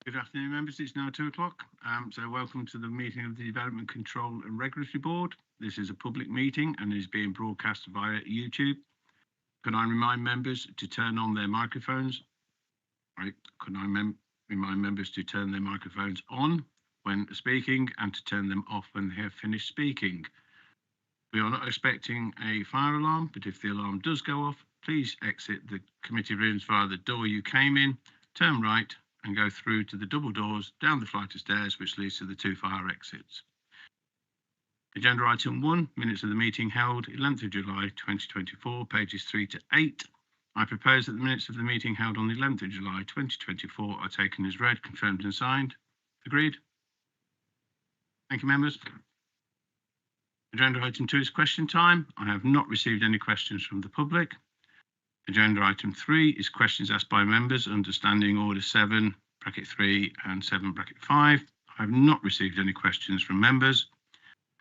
Good afternoon, members. It's now 2 o'clock. So welcome to the meeting of the Development Control and Regulatory Board. This is a public meeting and is being broadcast via YouTube. Can I remind members to turn on their microphones? Can I remind members to turn their microphones on when speaking and to turn them off when they have finished speaking? We are not expecting a fire alarm, but if the alarm does go off, please exit the committee rooms via the door you came in, turn right and go through to the double doors down the flight of stairs which leads to the 2 fire exits. Agenda item 1, minutes of the meeting held 11th of July 2024, pages 3 to 8. I propose that the minutes of the meeting held on the 11th of July 2024 are taken as read, confirmed and signed. Agreed? Thank you, members. Agenda item 2 is question time. I have not received any questions from the public. Agenda item 3 is questions asked by members under Standing Order 7, bracket 3 and 7, bracket 5. I have not received any questions from members.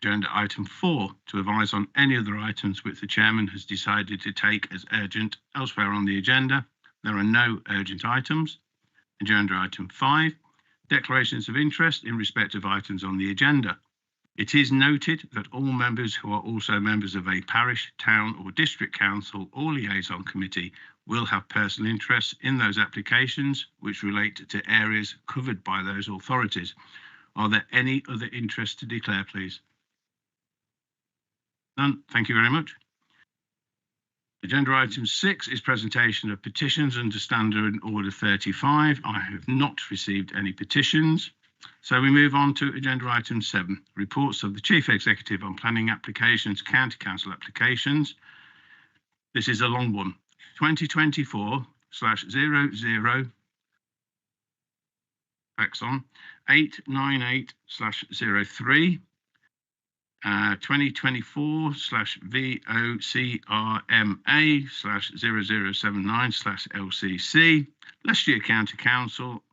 Agenda item 4, to advise on any other items which the chairman has decided to take as urgent elsewhere on the agenda. There are no urgent items. Agenda item 5, declarations of interest in respect of items on the agenda. It is noted that all members who are also members of a parish, town or district council or liaison committee will have personal interests in those applications which relate to areas covered by those authorities. Are there any other interests to declare, please? None. Thank you very much. Agenda item 6 is presentation of petitions under Standing Order 35. I have not received any petitions. So we move on to agenda item 7, reports of the Chief Executive on planning applications, county council applications. This is a long one. 2024/00 Exxon 898/03. 2024/VOCRMA/0079/LCC, Leicestershire County Council,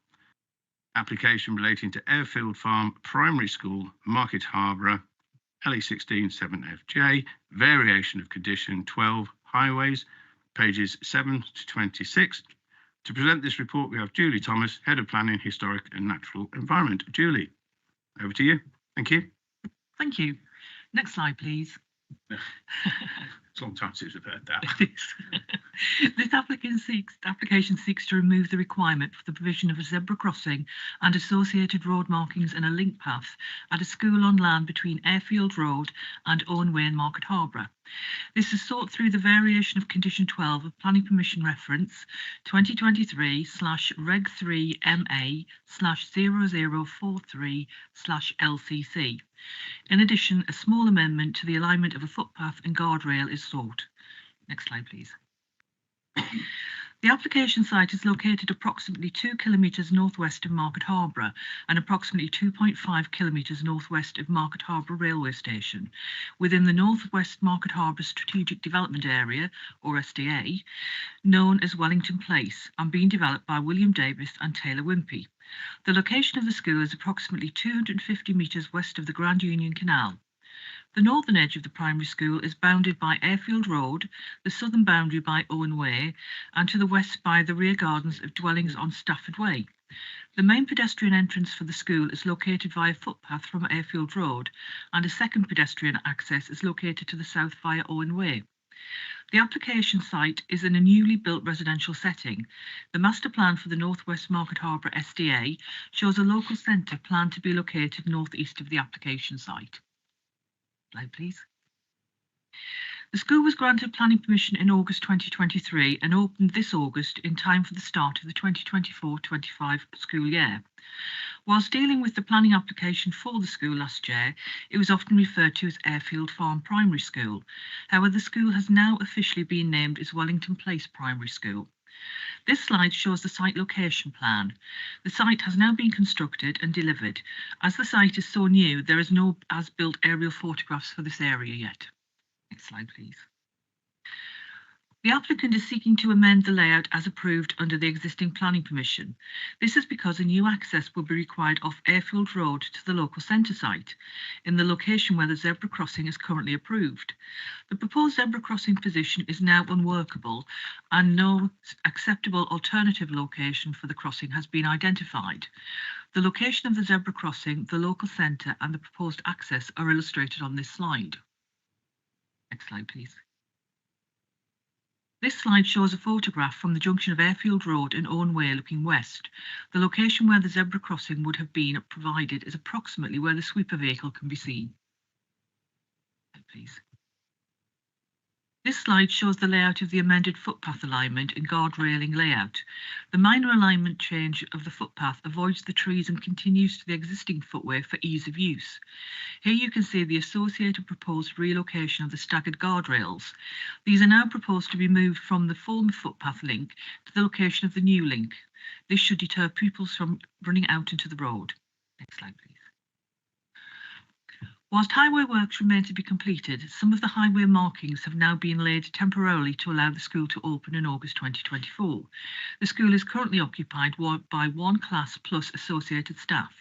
application relating to Airfield Farm Primary School, Market Harborough, LE16 7FJ, variation of condition 12 highways, pages 7 to 26. To present this report, we have Julie Thomas, Head of Planning, Historic and Natural Environment. Julie, over to you. Thank you. Thank you. Next slide, please. It's a long time since we've heard that. This application seeks to remove the requirement for the provision of a zebra crossing and associated road markings and a link path at a school on land between Airfield Road and Owen Way in Market Harborough. This is sought through the variation of condition 12 of planning permission reference 2023/reg3MA/0043/LCC. In addition, a small amendment to the alignment of a footpath and guardrail is sought. Next slide, please. The application site is located approximately 2 kilometres northwest of Market Harborough and approximately 2.5 kilometres northwest of Market Harborough Railway Station, within the Northwest Market Harborough Strategic Development Area, or SDA, known as Wellington Place, and being developed by William Davis and Taylor Wimpey. The location of the school is approximately 250 metres west of the Grand Union Canal. The northern edge of the primary school is bounded by Airfield Road, the southern boundary by Owen Way, and to the west by the rear gardens of dwellings on Stafford Way. The main pedestrian entrance for the school is located via footpath from Airfield Road, and a second pedestrian access is located to the south via Owen Way. The application site is in a newly built residential setting. The master plan for the Northwest Market Harborough SDA shows a local centre planned to be located northeast of the application site. Slide, please. The school was granted planning permission in August 2023 and opened this August in time for the start of the 2024-25 school year. Whilst dealing with the planning application for the school last year, it was often referred to as Airfield Farm Primary School. However, the school has now officially been named as Wellington Place Primary School. This slide shows the site location plan. The site has now been constructed and delivered. As the site is so new, there is no as-built aerial photographs for this area yet. Next slide, please. The applicant is seeking to amend the layout as approved under the existing planning permission. This is because a new access will be required off Airfield Road to the local centre site, in the location where the zebra crossing is currently approved. The proposed zebra crossing position is now unworkable and no acceptable alternative location for the crossing has been identified. The location of the zebra crossing, the local centre and the proposed access are illustrated on this slide. Next slide, please. This slide shows a photograph from the junction of Airfield Road and Owen Way looking west. The location where the zebra crossing would have been provided is approximately where the sweeper vehicle can be seen. Please. This slide shows the layout of the amended footpath alignment and guard railing layout. The minor alignment change of the footpath avoids the trees and continues to the existing footway for ease of use. Here you can see the associated proposed relocation of the staggered guardrails. These are now proposed to be moved from the former footpath link to the location of the new link. This should deter pupils from running out into the road. Next slide, please. Whilst highway works remain to be completed, some of the highway markings have now been laid temporarily to allow the school to open in August 2024. The school is currently occupied by one class plus associated staff.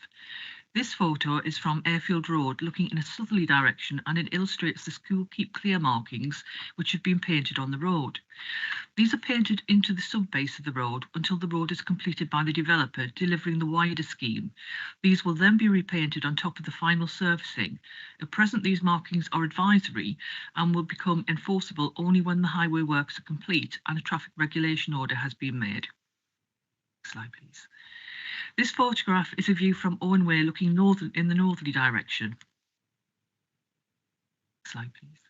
This photo is from Airfield Road looking in a southerly direction and it illustrates the school keep clear markings which have been painted on the road. These are painted into the sub-base of the road until the road is completed by the developer delivering the wider scheme. These will then be repainted on top of the final surfacing. At present these markings are advisory and will become enforceable only when the highway works are complete and a traffic regulation order has been made. Next slide, please. This photograph is a view from Owen Way looking in the northerly direction. Next slide, please.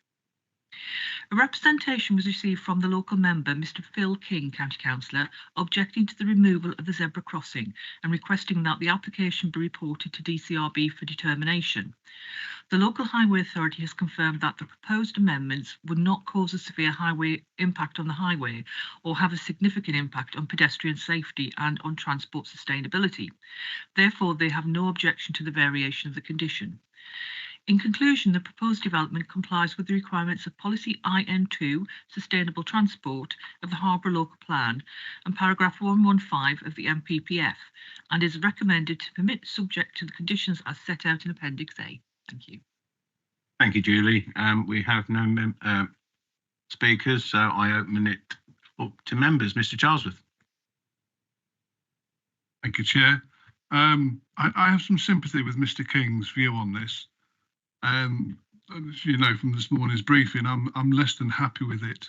A representation was received from the local member, Mr. Phil King, County Councillor, objecting to the removal of the zebra crossing and requesting that the application be reported to DCRB for determination. The local highway authority has confirmed that the proposed amendments would not cause a severe highway impact on the highway or have a significant impact on pedestrian safety and on transport sustainability. Therefore, they have no objection to the variation of the condition. In conclusion, the proposed development complies with the requirements of Policy IN2, Sustainable Transport, of the Harborough Local Plan and paragraph 115 of the MPPF and is recommended to permit subject to the conditions as set out in Appendix A. Thank you. Thank you, Julie. We have no speakers, so I open it up to members. Mr. Charlesworth. Thank you, Chair. I have some sympathy with Mr. King's view on this. As you know from this morning's briefing, I'm less than happy with it.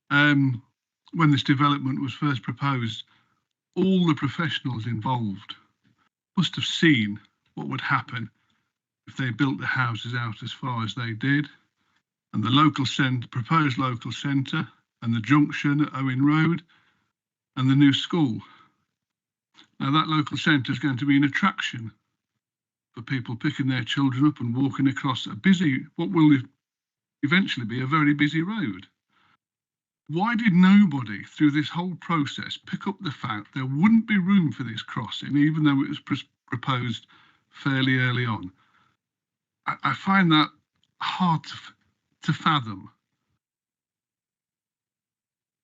When this development was first proposed, all the professionals involved must have seen what would happen if they built the houses out as far as they did, and the local centre, proposed local centre, and the junction at Owen Road, and the new school. Now that local centre is going to be an attraction for people picking their children up and walking across a busy, what will eventually be a very busy road. Why did nobody through this whole process pick up the fact there wouldn't be room for this crossing, even though it was proposed fairly early on? I find that hard to fathom.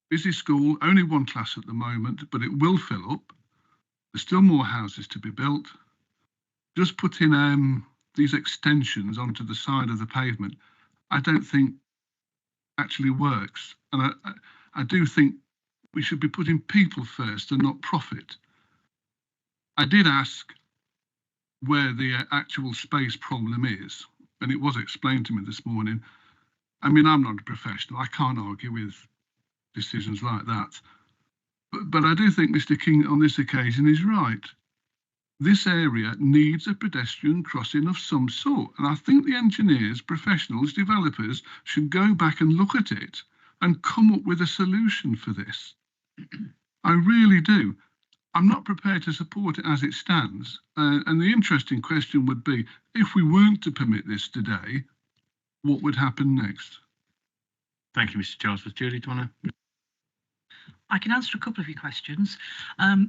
Busy school, only one class at the moment, but it will fill up. There's still more houses to be built. Just putting these extensions onto the side of the pavement, I don't think actually works. And I do think we should be putting people first and not profit. I did ask where the actual space problem is, and it was explained to me this morning. I mean, I'm not a professional. I can't argue with decisions like that. But I do think Mr. King on this occasion is right. This area needs a pedestrian crossing of some sort. And I think the engineers, professionals, developers should go back and look at it and come up with a solution for this. I really do. I'm not prepared to support it as it stands. And the interesting question would be, if we weren't to permit this today, what would happen next? Thank you, Mr. Charlesworth. Julie, do you want to? I can answer a couple of your questions.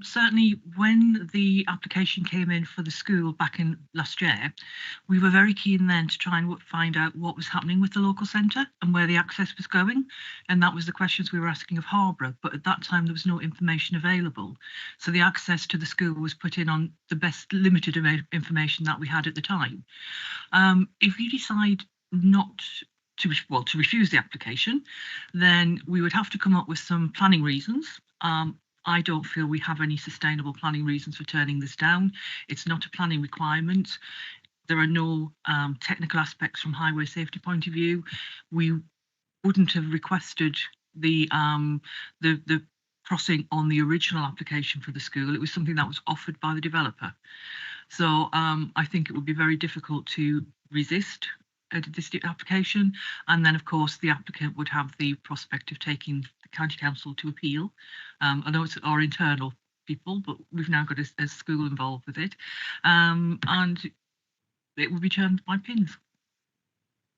Certainly, when the application came in for the school back in last year, we were very keen then to try and find out what was happening with the local centre and where the access was going. And that was the questions we were asking of Harborough. But at that time, there was no information available. So the access to the school was put in on the best limited information that we had at the time. If you decide not to refuse the application, then we would have to come up with some planning reasons. I don't feel we have any sustainable planning reasons for turning this down. It's not a planning requirement. There are no technical aspects from highway safety point of view. We wouldn't have requested the crossing on the original application for the school. It was something that was offered by the developer. So I think it would be very difficult to resist a district application, and then of course the applicant would have the prospect of taking the county council to appeal. I know it's our internal people, but we've now got a school involved with it, and it will be turned by pins.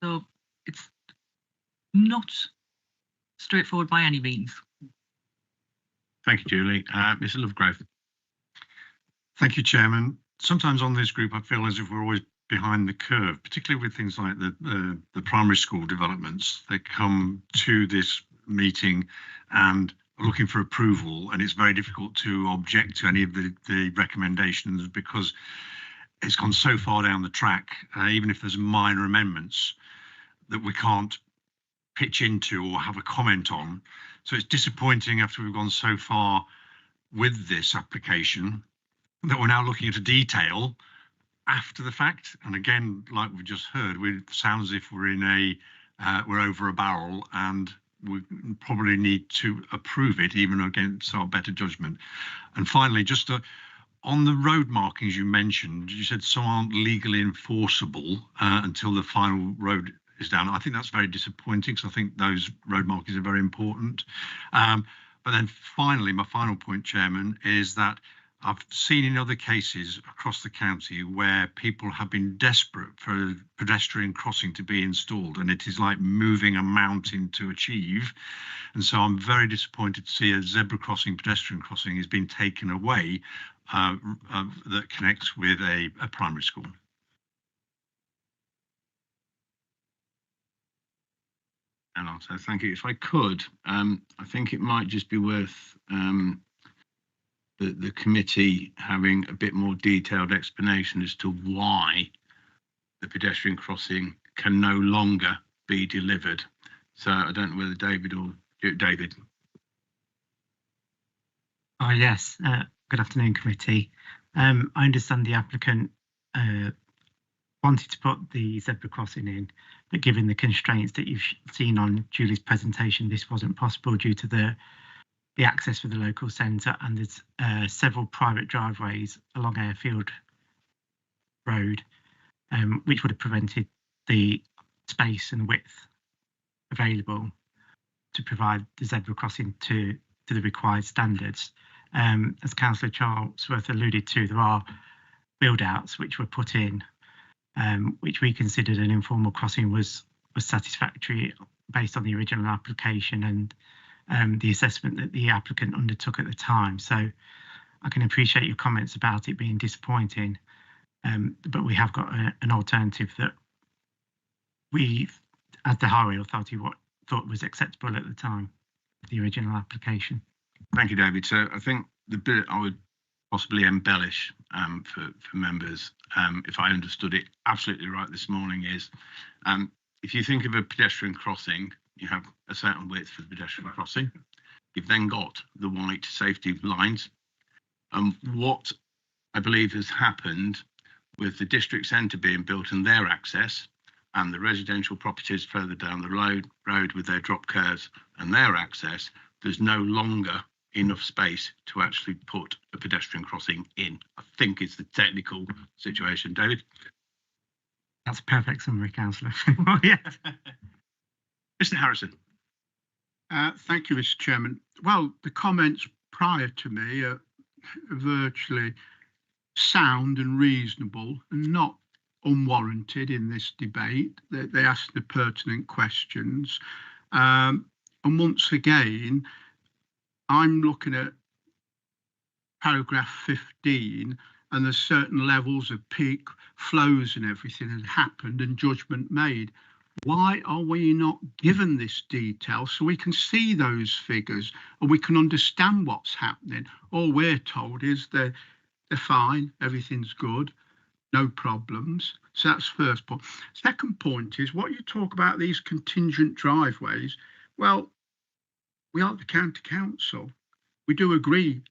So it's not straightforward by any means. Thank you, Julie. Mr. Lovegrove. Thank you, Chairman. Sometimes on this group, I feel as if we're always behind the curve, particularly with things like the primary school developments. They come to this meeting and are looking for approval, and it's very difficult to object to any of the recommendations because it's gone so far down the track, even if there's minor amendments that we can't pitch into or have a comment on. So it's disappointing after we've gone so far with this application that we're now looking at a detail after the fact. And again, like we've just heard, it sounds as if we're in we're over a barrel, and we probably need to approve it even against our better judgment. And finally, just on the road markings you mentioned, you said some aren't legally enforceable until the final road is down. I think that's very disappointing, because I think those road markings are very important. But then finally, my final point, Chairman, is that I've seen in other cases across the county where people have been desperate for a pedestrian crossing to be installed, and it is like moving a mountain to achieve. And so I'm very disappointed to see a zebra crossing, pedestrian crossing, is being taken away that connects with a primary school. And also, thank you. If I could, I think it might just be worth the committee having a bit more detailed explanation as to why the pedestrian crossing can no longer be delivered. So I don't know whether David or David. Oh yes, good afternoon, committee. I understand the applicant wanted to put the zebra crossing in, but given the constraints that you've seen on Julie's presentation, this wasn't possible due to the access for the local centre, and there's several private driveways along Airfield Road, which would have prevented the space and width available to provide the zebra crossing to the required standards. As Councillor Charlesworth alluded to, there are build-outs which were put in, which we considered an informal crossing was satisfactory based on the original application and the assessment that the applicant undertook at the time. So I can appreciate your comments about it being disappointing, but we have got an alternative that we, as the Highway Authority, thought was acceptable at the time of the original application. Thank you, David. So I think the bit I would possibly embellish for members, if I understood it absolutely right this morning, is if you think of a pedestrian crossing, you have a certain width for the pedestrian crossing. You've then got the white safety lines. What I believe has happened with the district centre being built and their access, and the residential properties further down the road with their drop curves and their access, there's no longer enough space to actually put a pedestrian crossing in, I think is the technical situation. David? That's a perfect summary, Councillor. Yeah. Mr. Harrison. Thank you, Mr. Chairman. Well, the comments prior to me are virtually sound and reasonable and not unwarranted in this debate. They ask the pertinent questions. And once again, I'm looking at paragraph 15, and there's certain levels of peak flows and everything had happened and judgment made. Why are we not given this detail so we can see those figures and we can understand what's happening? All we're told is they're fine, everything's good, no problems. So that's first point. Second point is what you talk about these contingent driveways. Well, we are the county council. We do agree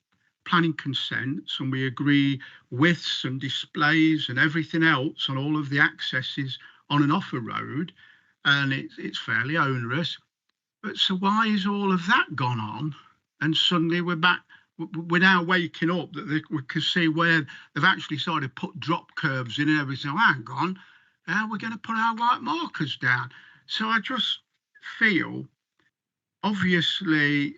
planning consents and we agree widths and displays and everything else on all of the accesses on and off a road, and it's fairly onerous. But so why is all of that gone on and suddenly we're back? We're now waking up that we can see where they've actually started to put drop curves in and everything. Oh, hang on, how are we going to put our white markers down? So I just feel, obviously,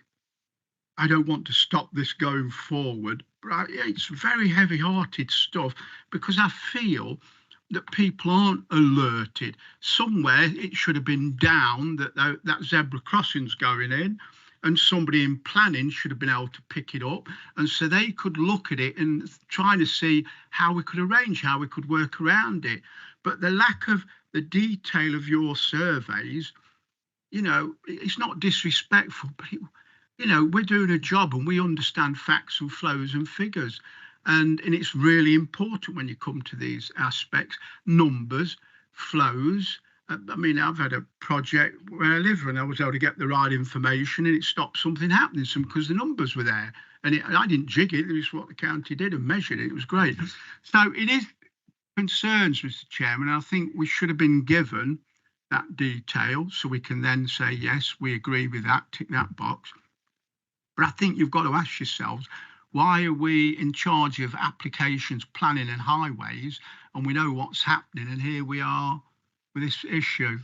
I don't want to stop this going forward, but it's very heavy-hearted stuff because I feel that people aren't alerted. Somewhere it should have been down that zebra crossing's going in, and somebody in planning should have been able to pick it up, and so they could look at it and try to see how we could arrange, how we could work around it. But the lack of the detail of your surveys, you know, it's not disrespectful, but you know, we're doing a job and we understand facts and flows and figures. And it's really important when you come to these aspects, numbers, flows. I mean, I've had a project where I live and I was able to get the right information and it stopped something happening because the numbers were there. And I didn't jig it, it was what the county did and measured it. It was great. So it is concerns, Mr. Chairman. I think we should have been given that detail so we can then say, yes, we agree with that, tick that box. But I think you've got to ask yourselves, why are we in charge of applications, planning and highways, and we know what's happening, and here we are with this issue?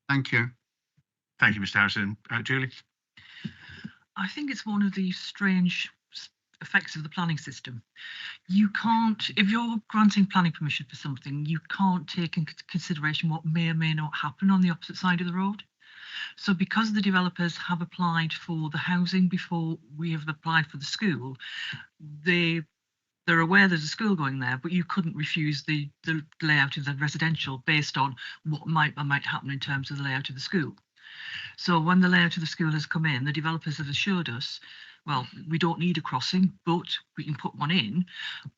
Thank you. Thank you, Mr. Harrison. Julie? I think it's one of the strange effects of the planning system. You can't, if you're granting planning permission for something, you can't take into consideration what may or may not happen on the opposite side of the road. So because the developers have applied for the housing before we have applied for the school, they're aware there's a school going there, but you couldn't refuse the layout of the residential based on what might happen in terms of the layout of the school. So when the layout of the school has come in, the developers have assured us, well, we don't need a crossing, but we can put one in.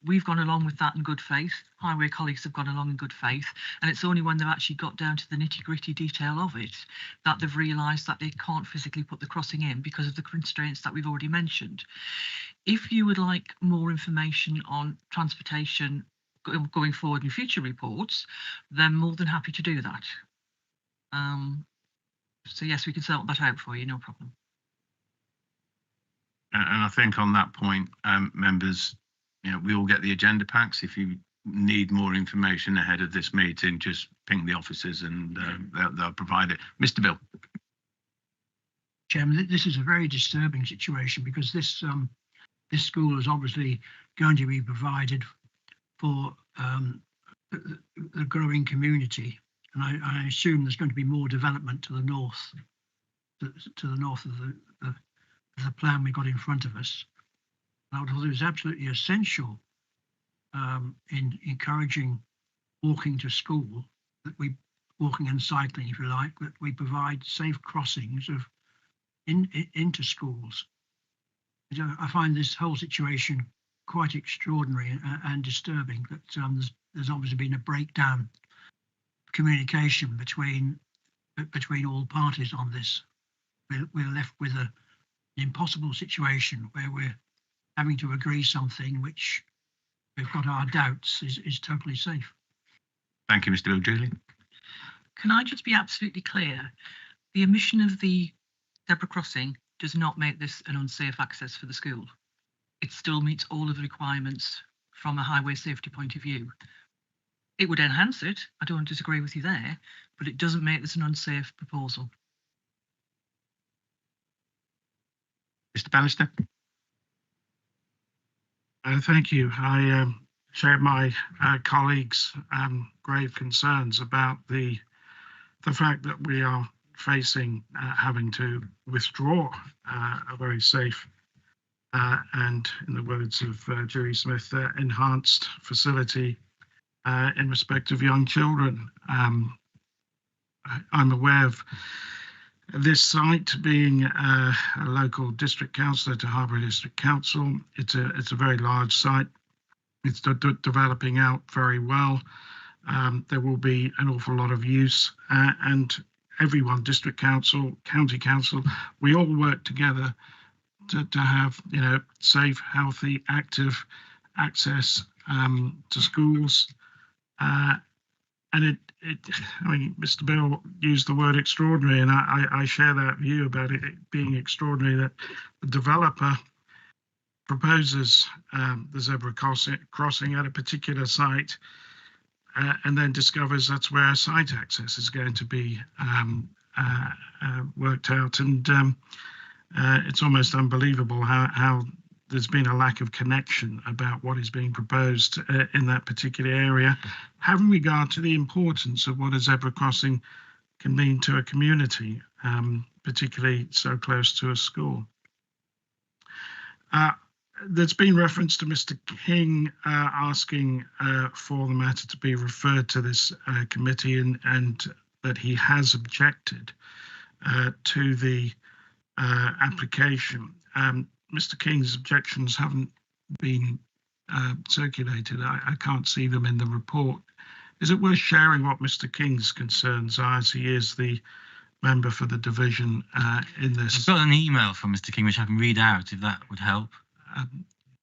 We've gone along with that in good faith. Highway colleagues have gone along in good faith. And it's only when they've actually got down to the nitty-gritty detail of it that they've realised that they can't physically put the crossing in because of the constraints that we've already mentioned. If you would like more information on transportation going forward in future reports, then more than happy to do that. So yes, we can sort that out for you, no problem. And I think on that point, members, you know, we all get the agenda packs. If you need more information ahead of this meeting, just ping the officers and they'll provide it. Mr. Bill. Chairman, this is a very disturbing situation because this school is obviously going to be provided for the growing community, and I assume there's going to be more development to the north, to the north of the plan we got in front of us. I thought it was absolutely essential in encouraging walking to school, that we, walking and cycling, if you like, that we provide safe crossings of into schools. I find this whole situation quite extraordinary and disturbing, that there's obviously been a breakdown of communication between all parties on this. We're left with an impossible situation where we're having to agree something which we've got our doubts is totally safe. Thank you, Mr. Bill. Julie? Can I just be absolutely clear? The omission of the zebra crossing does not make this an unsafe access for the school. It still meets all of the requirements from a highway safety point of view. It would enhance it, I don't disagree with you there, but it doesn't make this an unsafe proposal. Mr. Bannister? Thank you. I share my colleagues' grave concerns about the fact that we are facing having to withdraw a very safe and, in the words of Julie Smith, enhanced facility in respect of young children. I'm aware of this site being a local district councillor to Harbury District Council. It's a very large site. It's developing out very well. There will be an awful lot of use, and everyone, district council, county council, we all work together to have, you know, safe, healthy, active access to schools. And I mean, Mr. Bill used the word extraordinary, and I share that view about it being extraordinary that the developer proposes the zebra crossing at a particular site and then discovers that's where site access is going to be worked out. And it's almost unbelievable how there's been a lack of connection about what is being proposed in that particular area, having regard to the importance of what a zebra crossing can mean to a community, particularly so close to a school. There's been reference to Mr. King asking for the matter to be referred to this committee, and that he has objected to the application. Mr. King's objections haven't been circulated. I can't see them in the report. Is it worth sharing what Mr. King's concerns are, as he is the member for the division in this? I've got an email from Mr. King, which I can read out, if that would help.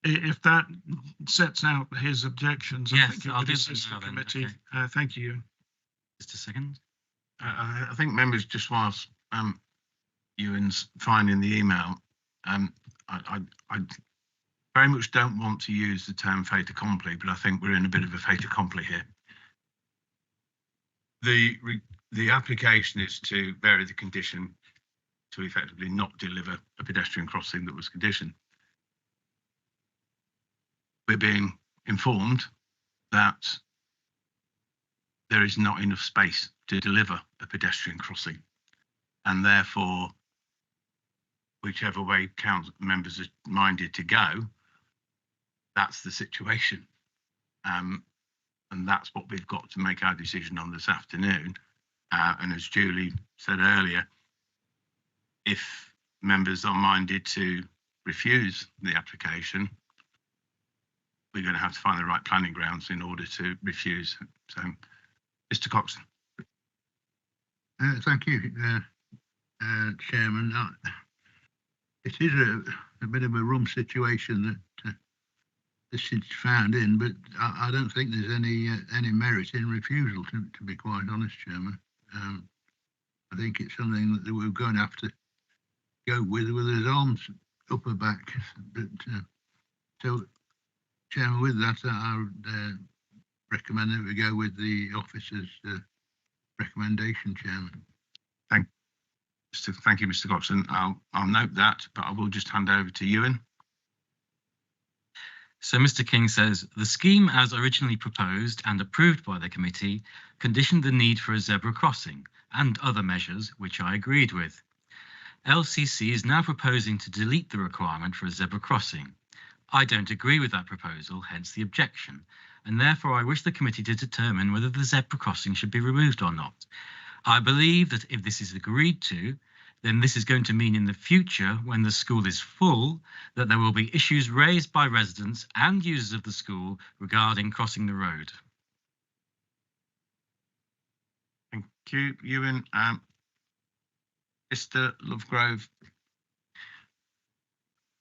If that sets out his objections, yes, I think it I'll would do assist that the now then. committee. Okay. Thank you. Just a second. I think members, just whilst Ewan's finding the email, I very much don't want to use the term fait accompli, but I think we're in a bit of a fait accompli here. The application is to vary the condition to effectively not deliver a pedestrian crossing that was conditioned. We're being informed that there is not enough space to deliver a pedestrian crossing, and therefore, whichever way council members are minded to go, that's the situation. And that's what we've got to make our decision on this afternoon. And as Julie said earlier, if members are minded to refuse the application, we're going to have to find the right planning grounds in order to refuse. So, Mr. Coxon. Thank you, Chairman. It is a bit of a rum situation that this is found in, but I don't think there's any merit in refusal, to be quite honest, Chairman. I think it's something that we're going to have to go with his arms up or back. But so, Chairman, with that, I would recommend that we go with the officer's recommendation, Chairman. Thank you, Mr. Coxon. I'll note that, but I will just hand over to Ewan. So Mr. King says, the scheme as originally proposed and approved by the committee conditioned the need for a zebra crossing and other measures which I agreed with. LCC is now proposing to delete the requirement for a zebra crossing. I don't agree with that proposal, hence the objection, and therefore I wish the committee to determine whether the zebra crossing should be removed or not. I believe that if this is agreed to, then this is going to mean in the future, when the school is full, that there will be issues raised by residents and users of the school regarding crossing the road. Thank you, Ewan. Mr. Lovegrove.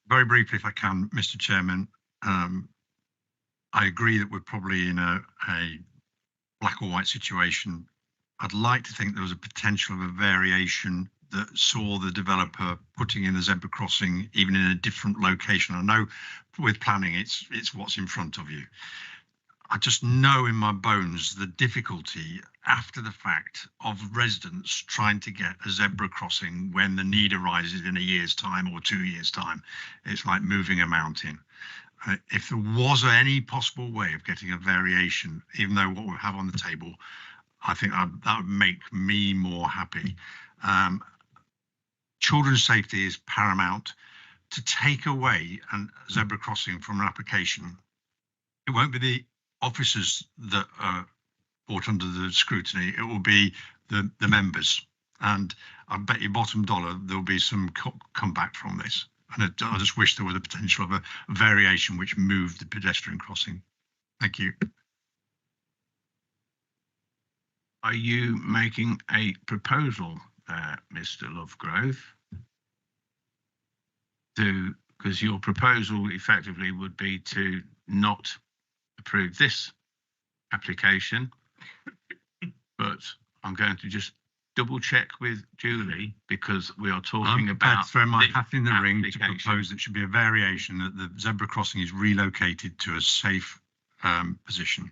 Very briefly, if I can, Mr. Chairman, I agree that we're probably in a black or white situation. I'd like to think there was a potential of a variation that saw the developer putting in a zebra crossing even in a different location. I know with planning, it's what's in front of you. I just know in my bones the difficulty after the fact of residents trying to get a zebra crossing when the need arises in a year's time or 2 years' time. It's like moving a mountain. If there was any possible way of getting a variation, even though what we have on the table, I think that would make me more happy. children's safety is paramount. To take away a zebra crossing from an application, it won't be the officers that are brought under the scrutiny, it will be the members. And I bet you bottom dollar there'll be some comeback from this. And I just wish there was a potential of a variation which moved the pedestrian crossing. Thank you. Are you making a proposal, Mr. Lovegrove? Because your proposal effectively would be to not approve this application, but I'm going to just double check with Julie because we are talking about throw my hat in the ring to application. propose that should be a variation that the zebra crossing is relocated to a safe position.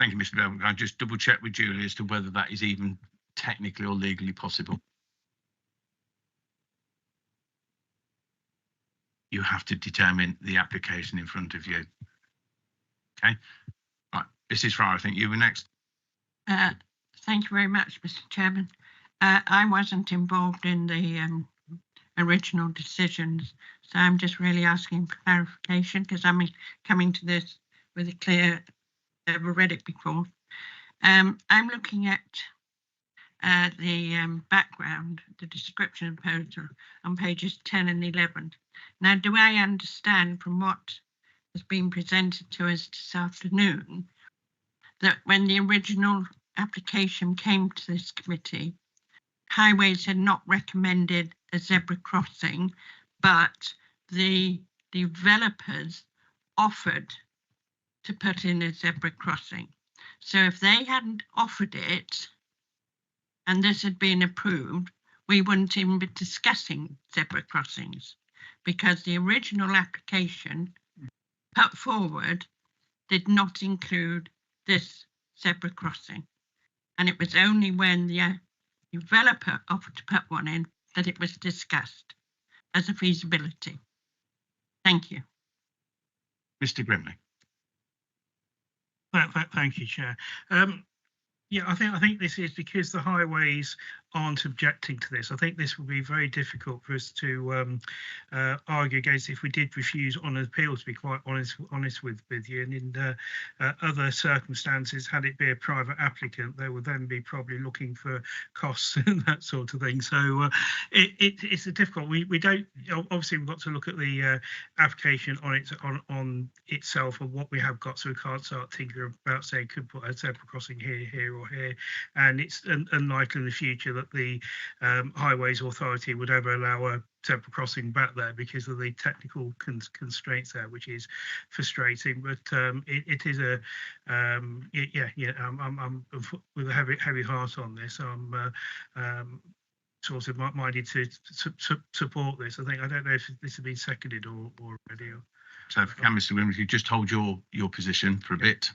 Thank you, Mr. Bell. I'll just double check with Julie as to whether that is even technically or legally possible. You have to determine the application in front of you. Okay. Right. Mrs. Fryer, I think you were next. Thank you very much, Mr. Chairman. I wasn't involved in the original decisions, so I'm just really asking for clarification because I'm coming to this with a clear, I've read it before. I'm looking at the background, the description of the proposal on pages 10 and 11. Now, do I understand from what has been presented to us this afternoon that when the original application came to this committee, Highways had not recommended a zebra crossing, but the developers offered to put in a zebra crossing. So if they hadn't offered it and this had been approved, we wouldn't even be discussing zebra crossings because the original application put forward did not include this zebra crossing. And it was only when the developer offered to put one in that it was discussed as a feasibility. Thank you. Mr. Grimley. Thank you, Chair. Yeah, I think this is because the highways aren't objecting to this. I think this will be very difficult for us to argue against if we did refuse on appeal, to be quite honest with you. And in other circumstances, had it be a private applicant, they would then be probably looking for costs and that sort of thing. So it's a difficult. We don't, obviously we've got to look at the application on itself and what we have got, so we can't start thinking about saying could put a zebra crossing here or here. And it's unlikely in the future that the Highways Authority would ever allow a zebra crossing back there because of the technical constraints there, which is frustrating. But it is a I'm with a heavy heart on this. I'm sort of minded to support this. I don't know if this has been seconded already. So if Mr. Grimley, you just hold your position for a bit.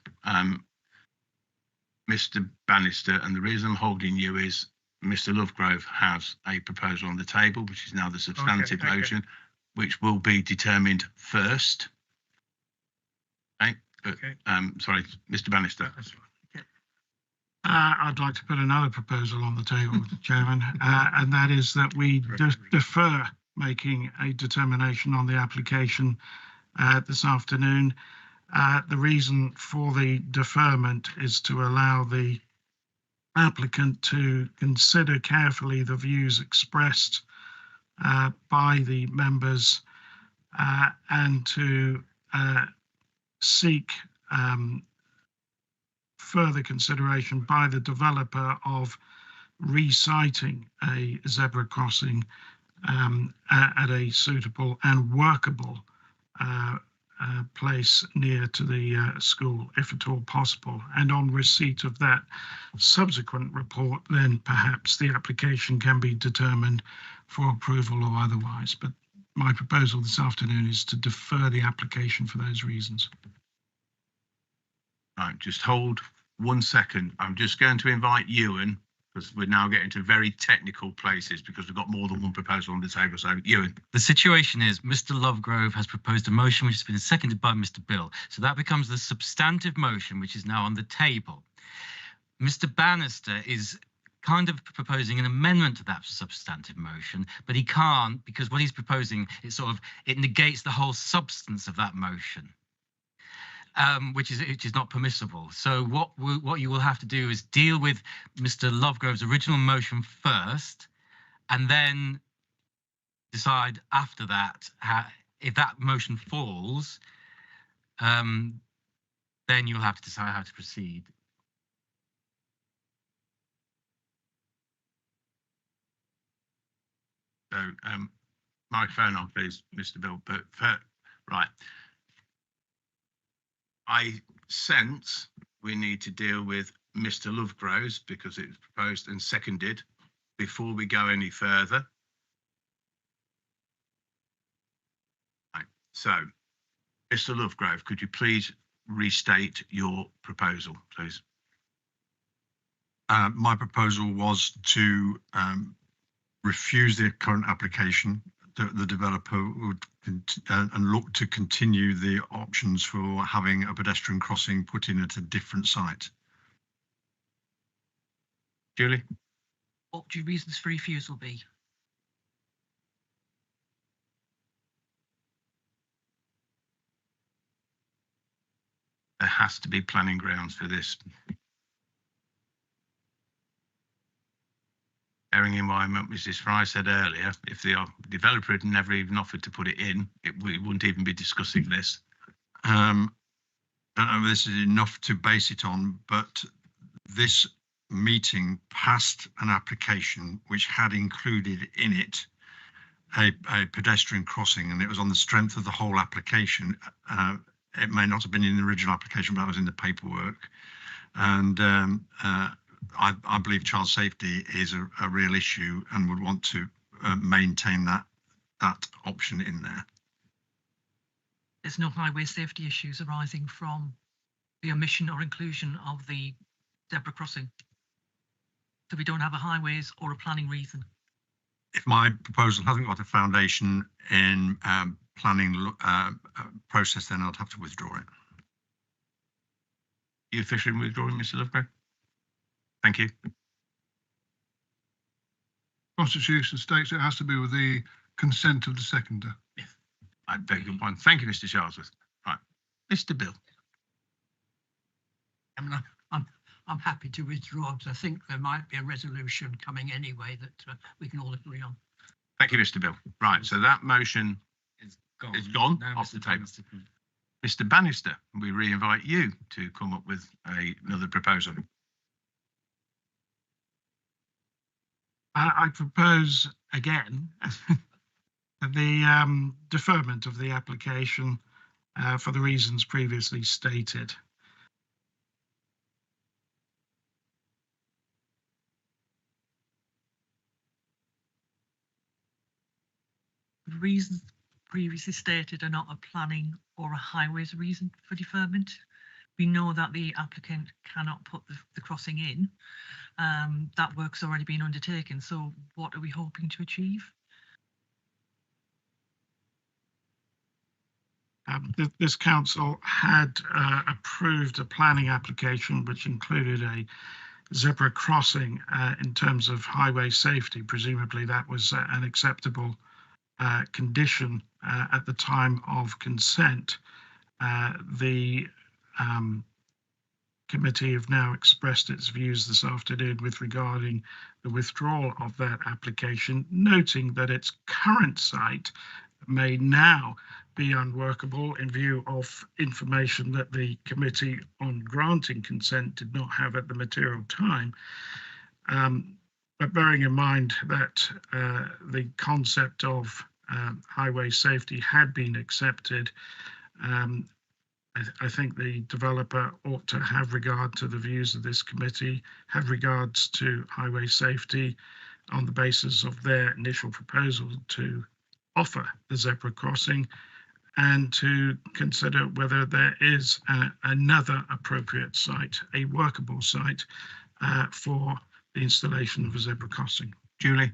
Mr. Bannister, and the reason I'm holding you is Mr. Lovegrove has a proposal on the table, which is now the substantive motion, which will be determined first. Okay, but, sorry, Mr. Bannister. I'd like to put another proposal on the table, Mr. Chairman, and that is that we defer making a determination on the application this afternoon. The reason for the deferment is to allow the applicant to consider carefully the views expressed by the members and to seek further consideration by the developer of reciting a zebra crossing at a suitable and workable place near to the school, if at all possible. And on receipt of that subsequent report, then perhaps the application can be determined for approval or otherwise. But my proposal this afternoon is to defer the application for those reasons. Right, just hold 1 second. I'm just going to invite Ewan, because we're now getting to very technical places because we've got more than one proposal on the table. So, Ewan. The situation is Mr. Lovegrove has proposed a motion which has been seconded by Mr. Bill. So that becomes the substantive motion which is now on the table. Mr. Bannister is kind of proposing an amendment to that substantive motion, but he can't because what he's proposing it negates the whole substance of that motion, which is not permissible. So what you will have to do is deal with Mr. Lovegrove's original motion first, and then decide after that if that motion falls, then you'll have to decide how to proceed. So, microphone on, please, Mr. Bill. But right, I sense we need to deal with Mr. Lovegrove's because it was proposed and seconded before we go any further. Right. So, Mr. Lovegrove, could you please restate your proposal, please? My proposal was to refuse the current application. The developer would and look to continue the options for having a pedestrian crossing put in at a different site. Julie? What would your reasons for refusal be? There has to be planning grounds for this. Bearing in mind what Mrs. Fry said earlier, if the developer had never even offered to put it in, we wouldn't even be discussing this. I don't know if this is enough to base it on, but this meeting passed an application which had included in it a pedestrian crossing, and it was on the strength of the whole application. It may not have been in the original application, but that was in the paperwork. And I believe child safety is a real issue and would want to maintain that option in there. There's no highway safety issues arising from the omission or inclusion of the zebra crossing. So we don't have a highways or a planning reason. If my proposal hasn't got a foundation in planning process, then I'd have to withdraw it. You officially withdrawing, Mr. Lovegrove? Thank you. Constitution states it has to be with the consent of the seconder. I beg your pardon. Thank you, Mr. Charlesworth. Right, Mr. Bill. I mean, I'm happy to withdraw because I think there might be a resolution coming anyway that we can all agree on. Thank you, Mr. Bill. Right, so that motion is gone Now off the Mr. table. Bannister can- Mr. Bannister, we re-invite you to come up with another proposal. I propose again the deferment of the application for the reasons previously stated. The reasons previously stated are not a planning or a highways reason for deferment. We know that the applicant cannot put the crossing in. That work's already been undertaken. So what are we hoping to achieve? This council had approved a planning application which included a zebra crossing in terms of highway safety. Presumably that was an acceptable condition at the time of consent. The committee have now expressed its views this afternoon with regarding the withdrawal of that application, noting that its current site may now be unworkable in view of information that the committee on granting consent did not have at the material time. But bearing in mind that the concept of highway safety had been accepted, I think the developer ought to have regard to the views of this committee, have regards to highway safety on the basis of their initial proposal to offer the zebra crossing, and to consider whether there is another appropriate site, a workable site for the installation of a zebra crossing. Julie?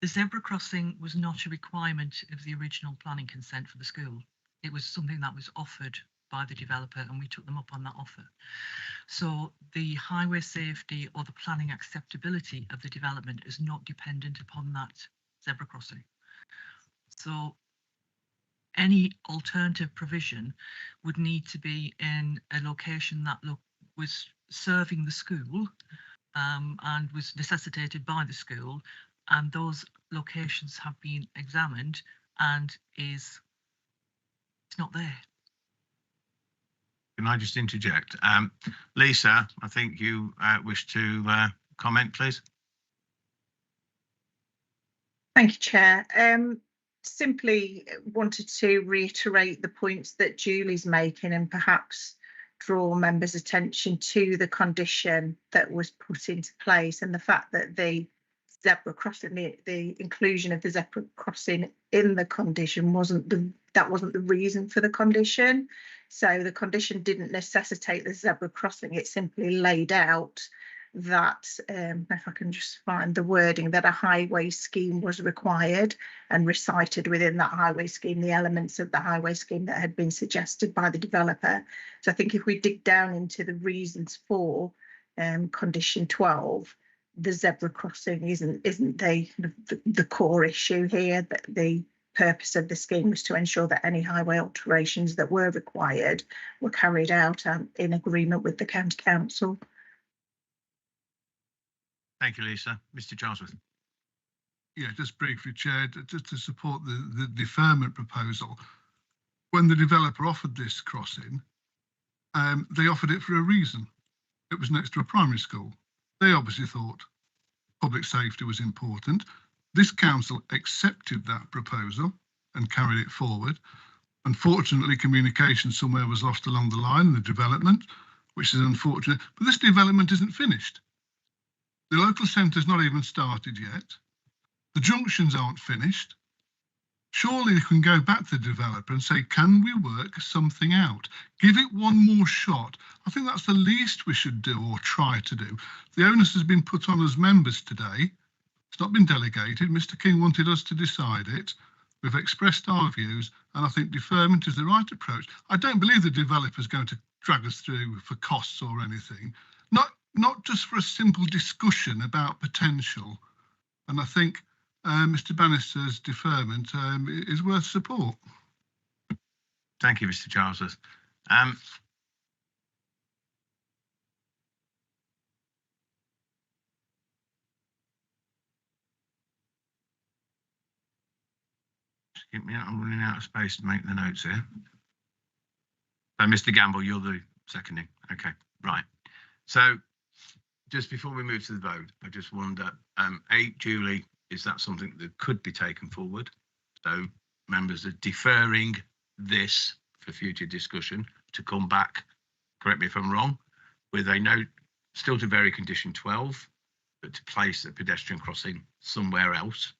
The zebra crossing was not a requirement of the original planning consent for the school. It was something that was offered by the developer, and we took them up on that offer. So the highway safety or the planning acceptability of the development is not dependent upon that zebra crossing. So any alternative provision would need to be in a location that was serving the school and was necessitated by the school, and those locations have been examined and it's not there. Can I just interject? Lisa, I think you wish to comment, please. Thank you, Chair. Simply wanted to reiterate the points that Julie's making and perhaps draw members' attention to the condition that was put into place and the fact that the zebra crossing, the inclusion of the zebra crossing in the condition wasn't the reason for the condition. So the condition didn't necessitate the zebra crossing. It simply laid out that, if I can just find the wording, that a highway scheme was required and recited within that highway scheme the elements of the highway scheme that had been suggested by the developer. So I think if we dig down into the reasons for condition 12, the zebra crossing isn't the core issue here. That the purpose of the scheme was to ensure that any highway alterations that were required were carried out in agreement with the County Council. Thank you, Lisa. Mr. Charlesworth. Yeah, just briefly, Chair, just to support the deferment proposal. When the developer offered this crossing, they offered it for a reason. It was next to a primary school. They obviously thought public safety was important. This council accepted that proposal and carried it forward. Unfortunately, communication somewhere was lost along the line in the development, which is unfortunate, but this development isn't finished. The local centre's not even started yet. The junctions aren't finished. Surely you can go back to the developer and say, can we work something out? Give it one more shot. I think that's the least we should do or try to do. The onus has been put on as members today. It's not been delegated. Mr. King wanted us to decide it. We've expressed our views, and I think deferment is the right approach. I don't believe the developer is going to drag us through for costs or anything. Not just for a simple discussion about potential. And I think Mr. Bannister's deferment is worth support. Thank you, Mr. Charlesworth. Skip me out. I'm running out of space to make the notes here. So, Mr. Gamble, you're the seconding. Okay, right. So, just before we move to the vote, I just wonder, Julie, is that something that could be taken forward? So members are deferring this for future discussion to come back, correct me if I'm wrong, with a note still to vary condition 12, but to place a pedestrian crossing somewhere else,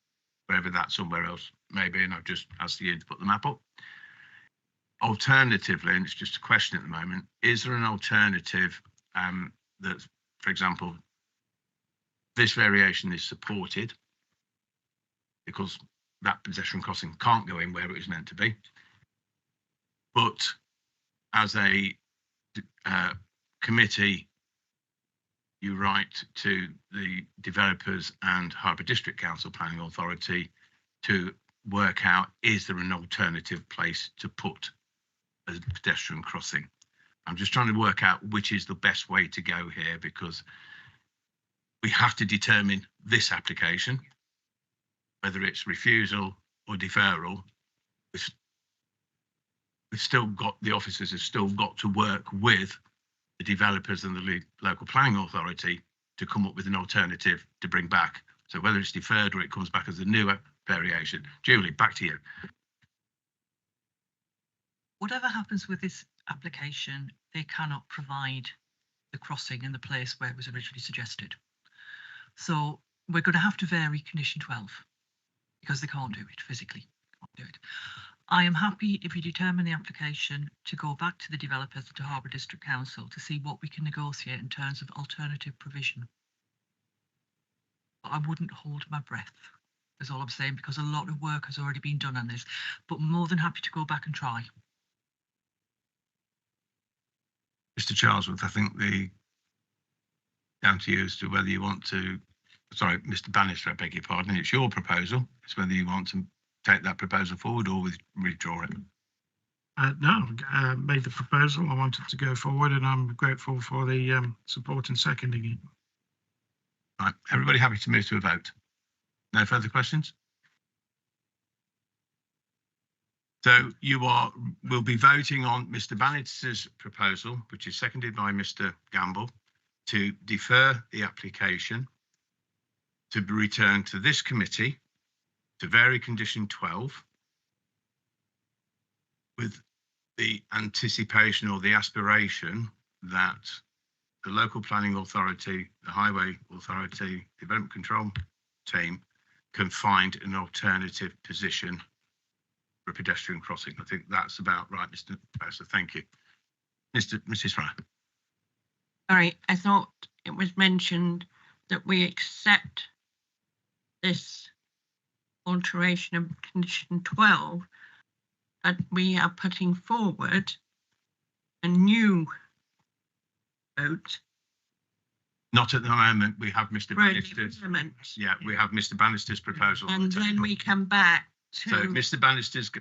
wherever that somewhere else may be, and I've just asked you to put the map up. Alternatively, and it's just a question at the moment, is there an alternative that, for example, this variation is supported because that pedestrian crossing can't go in where it was meant to be, but as a committee, you write to the developers and Harbour District Council Planning Authority to work out, is there an alternative place to put a pedestrian crossing? I'm just trying to work out which is the best way to go here, because we have to determine this application, whether it's refusal or deferral. We've still got, the officers have still got to work with the developers and the local planning authority to come up with an alternative to bring back. So whether it's deferred or it comes back as a new variation. Julie, back to you. Whatever happens with this application, they cannot provide the crossing in the place where it was originally suggested. So we're going to have to vary condition 12 because they can't do it physically. Can't do it. I am happy if you determine the application to go back to the developers, to Harbour District Council, to see what we can negotiate in terms of alternative provision. But I wouldn't hold my breath, is all I'm saying, because a lot of work has already been done on this, but more than happy to go back and try. Mr. Charlesworth, I think down to you as to whether you want to, sorry, Mr. Bannister, I beg your pardon, it's your proposal. It's whether you want to take that proposal forward or withdraw it. No, made the proposal. I wanted to go forward, and I'm grateful for the support and seconding it. Right, everybody happy to move to a vote? No further questions? So we'll be voting on Mr. Bannister's proposal, which is seconded by Mr. Gamble, to defer the application to be returned to this committee to vary condition 12 with the anticipation or the aspiration that the local planning authority, the highway authority, development control team can find an alternative position for a pedestrian crossing. I think that's about right, Mr. Professor. Thank you. Mrs. Fryer. Sorry, I thought it was mentioned that we accept this alteration of condition 12, but we are putting forward a new vote. Not at the moment. We have Mr. for a Bannister's. deferment. Yeah, we have Mr. Bannister's proposal. on And the then table. we come back to. So if Mr. Bannister's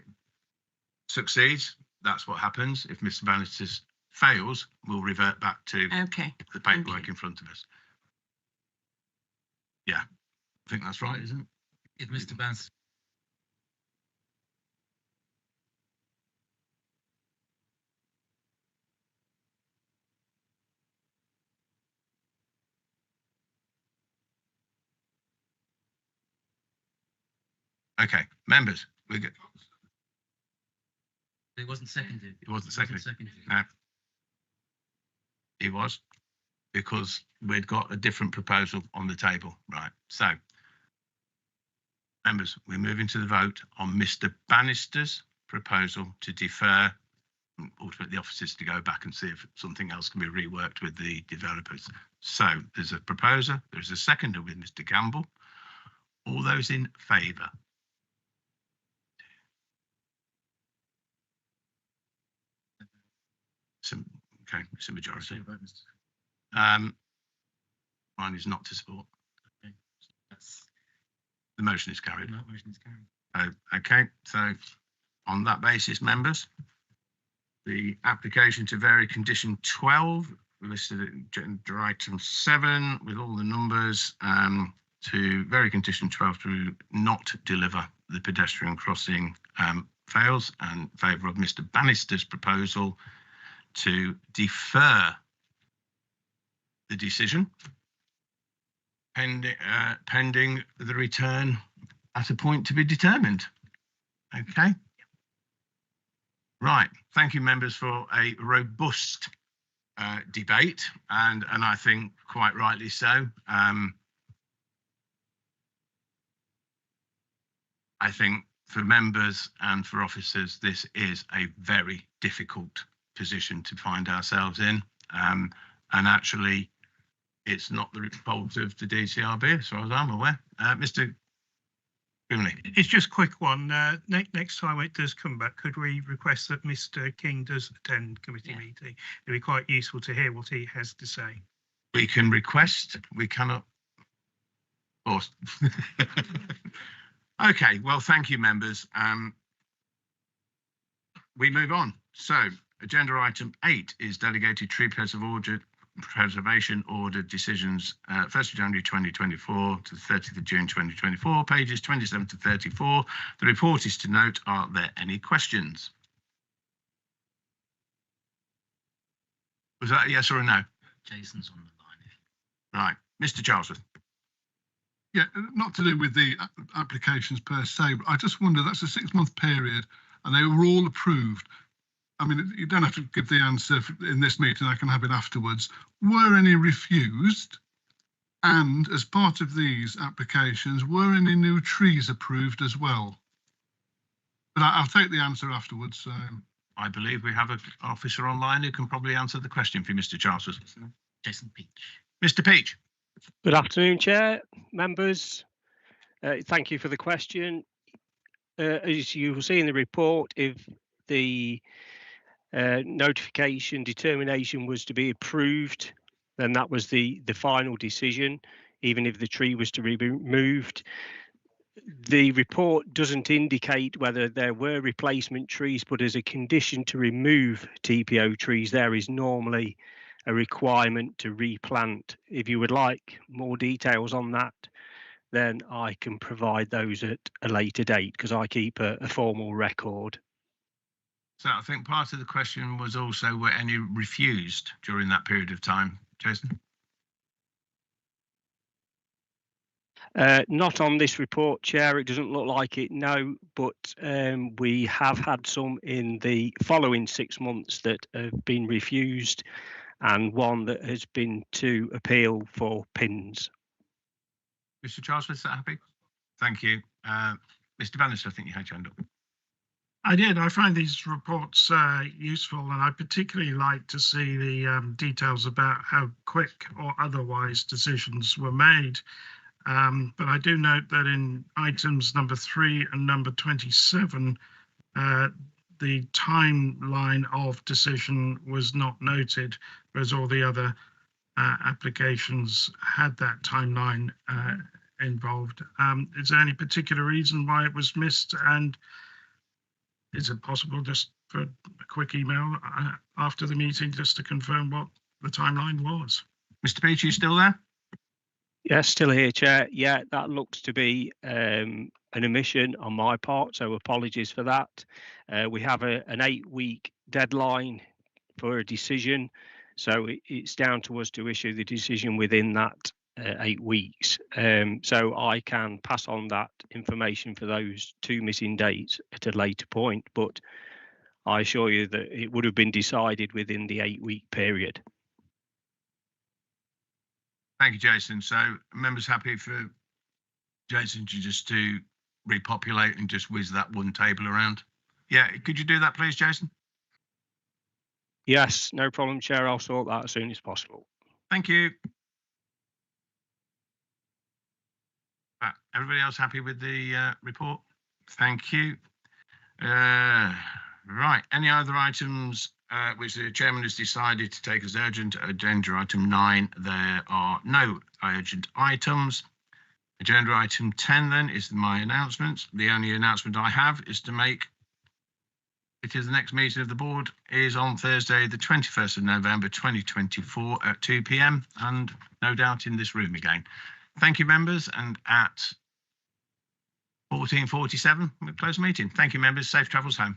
succeeds, that's what happens. If Mr. Bannister's fails, we'll revert back to Okay. the paperwork in front of us. Yeah, I think that's right, isn't it? If Mr. Bannister. Okay, members, we get. It wasn't seconded. It wasn't seconded. seconded. No. It was because we'd got a different proposal on the table, right? So, members, we're moving to the vote on Mr. Bannister's proposal to defer, and ultimately the officers to go back and see if something else can be reworked with the developers. So there's a proposer, there's a seconder with Mr. Gamble. All those in favour? Okay, it's a majority. Mine is not to support. The motion is carried. Okay, so on that basis, members, the application to vary condition 12 listed at agenda item 7 with all the numbers to vary condition 12 to not deliver the pedestrian crossing fails, and in favour of Mr. Bannister's proposal to defer the decision pending the return at a point to be determined. Okay. Right. Thank you, members, for a robust debate, and I think quite rightly so. I think for members and for officers, this is a very difficult position to find ourselves in, and actually it's not the fault of the DCRB as far as I'm aware. Mr. Grimley. It's just a quick one. Next time it does come back, could we request that Mr. King does attend committee meeting? It'd be quite useful to hear what he has to say. We can request, we cannot force. Okay, well, thank you, members. We move on. So agenda item 8 is delegated tree preservation order decisions, 1st of January 2024 to the 30th of June 2024, pages 27 to 34. The report is to note, are there any questions? Was that a yes or a no? Jason's on the line. Right, Mr. Charlesworth. Yeah, not to do with the applications per se, but I just wonder, that's a 6-month period and they were all approved. I mean, you don't have to give the answer in this meeting, I can have it afterwards. Were any refused? And as part of these applications, were any new trees approved as well? But I'll take the answer afterwards. So. I believe we have an officer online who can probably answer the question for you, Mr. Charlesworth. Jason Peach. Mr. Peach. Good afternoon, Chair, members. Thank you for the question. As you will see in the report, if the notification determination was to be approved, then that was the final decision, even if the tree was to be removed. The report doesn't indicate whether there were replacement trees, but as a condition to remove TPO trees, there is normally a requirement to replant. If you would like more details on that, then I can provide those at a later date, because I keep a formal record. So I think part of the question was also, were any refused during that period of time, Jason? Not on this report, Chair. It doesn't look like it, no, but we have had some in the following 6 months that have been refused, and one that has been to appeal for pins. Mr. Charles, is that happy? Thank you. Mr. Bannister, I think you had your hand up. I did. I find these reports useful, and I particularly like to see the details about how quick or otherwise decisions were made. But I do note that in items number 3 and number 27, the timeline of decision was not noted, whereas all the other applications had that timeline involved. Is there any particular reason why it was missed? And is it possible just for a quick email after the meeting just to confirm what the timeline was? Mr. Peach, you still there? Yes, still here, Chair. Yeah, that looks to be an omission on my part, so apologies for that. We have an 8-week deadline for a decision, so it's down to us to issue the decision within that 8 weeks. So I can pass on that information for those 2 missing dates at a later point, but I assure you that it would have been decided within the 8-week period. Thank you, Jason. So members happy for Jason to repopulate and just whiz that one table around? Yeah, could you do that, please, Jason? Yes, no problem, Chair. I'll sort that as soon as possible. Thank you. Everybody else happy with the report? Thank you. Right, any other items which the chairman has decided to take as urgent? Agenda item 9, there are no urgent items. Agenda item 10 then is my announcements. The only announcement I have is to make, because the next meeting of the board is on Thursday, the 21st of November 2024 at 2 p.m. and no doubt in this room again. Thank you, members, and at 14:47 we'll close the meeting. Thank you, members. Safe travels home.